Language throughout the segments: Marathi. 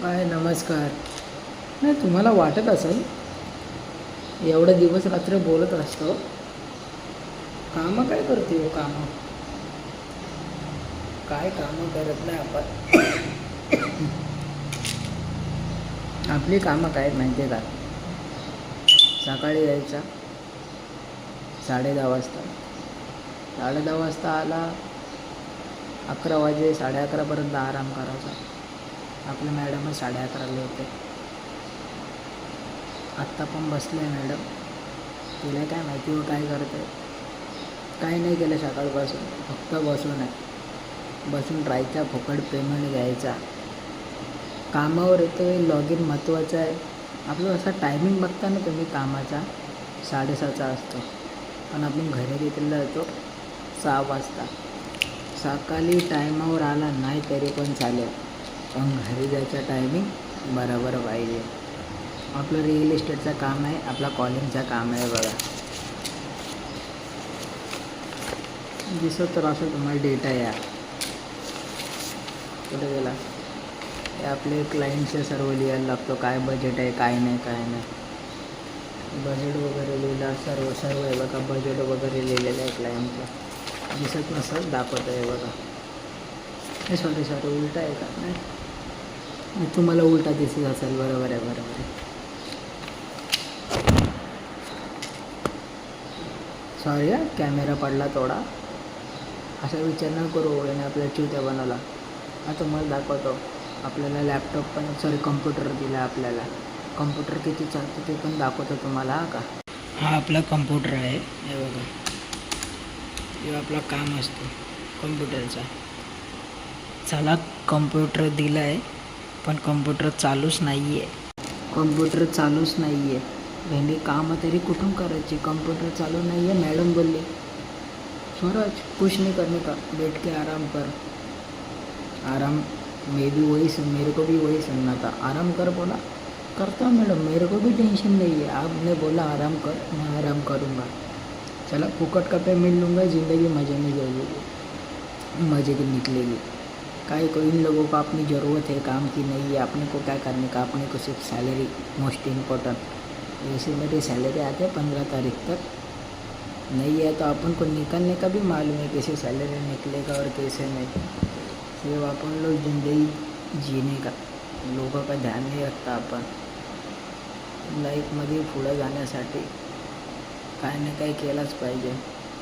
काय नमस्कार. नाही तुम्हाला वाटत असेल एवढं दिवस रात्र बोलत असतो, कामं काय करते हो? कामं काय कामं करत नाही आपण. आपली कामं काय माहिती आहे का? सकाळी यायचा 10:30 वाजता, 10:30 वाजता आला, 11 वाजे 11:30पर्यंत आराम करायचा. आपल्या मॅडमच 11:30ला होते. आत्ता पण बसले मॅडम, तिला काय माहिती हो काय करते. काही नाही केलं सकाळपासून, फक्त बसून आहे. बसून राहायचा, फुकट पेमेंट घ्यायचा. कामावर येतो आहे, लॉग इन महत्त्वाचं आहे आपलं. असा टायमिंग बघता ना तुम्ही कामाचा 6:30चा असतो, पण आपण घरी देखील जातो 6 वाजता. सकाळी टायमावर आला नाही तरी पण चालेल, पण घरी जायचा टायमिंग बरोबर पाहिजे. आपलं रिअल इस्टेटचं काम आहे, आपला कॉलिंगचं काम आहे. बघा दिसत तर असं तुम्हाला डेटा या कुठे गेला. हे आपले क्लायंटचे सर्व लिहायला लागतो, काय बजेट आहे काय नाही काय नाही. बजेट वगैरे लिहिलं सर्व आहे बघा. बजेट वगैरे लिहिलेलं आहे क्लायंटचं, दिसत नसतं दाखवत आहे बघा. हे सॉरी उलटा आहे का? नाही तुम्हाला उलटा दिसत असेल. बरोबर आहे. सॉरी कॅमेरा पडला थोडा. असा विचार न करू याने आपल्याला चिवत्या बनवला. आता तुम्हाला दाखवतो. आपल्याला लॅपटॉप पण कम्प्युटर दिला आपल्याला. कम्प्युटर किती चालतो ते पण दाखवतो तुम्हाला. का हा आपला कम्प्युटर आहे, हे बघा. हे आपला काम असतो कम्प्युटरचा. चला कम्प्युटर दिला आहे, पण कम्प्युटर चालूच नाही आहे. भेंडी कामं तरी कुठून करायची? कम्प्युटर चालू नाही आहे. मॅडम बोलली स्वराज कुछ नहीं करने का, बैठ के आराम कर. आराम मेरे को भी वही सुनना था. आराम कर बोला, करता मैडम, मेरे को भी टेंशन नहीं है. आपने बोला आराम कर, मैं आराम करूँगा. चला फुकट का पेमेंट लूँगा, ज़िंदगी मज़े में जाएगी, मज़े की निकलेगी. काय को इन लोगों को अपनी ज़रूरत है, काम की नहीं है. अपने को क्या करने का, अपने को सिर्फ सैलरी मोस्ट इम्पोर्टेंट. जैसे मेरी सैलरी आती है 15 तारीख तक, नहीं है तो अपन को निकलने का भी मालूम है कैसे सैलरी निकलेगा और कैसे नहीं. सिर्फ अपन लोग ज़िंदगी जीने का, लोगों का ध्यान नहीं रखता. आपण लाईफमध्ये पुढं जाण्यासाठी काही ना काही केलंच पाहिजे.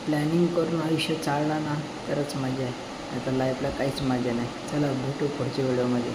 प्लॅनिंग करून आयुष्य चालला ना तरच मजा आहे, नाही तर लाईफला काहीच मजा नाही. चला भेटू पुढच्या व्हिडिओमध्ये.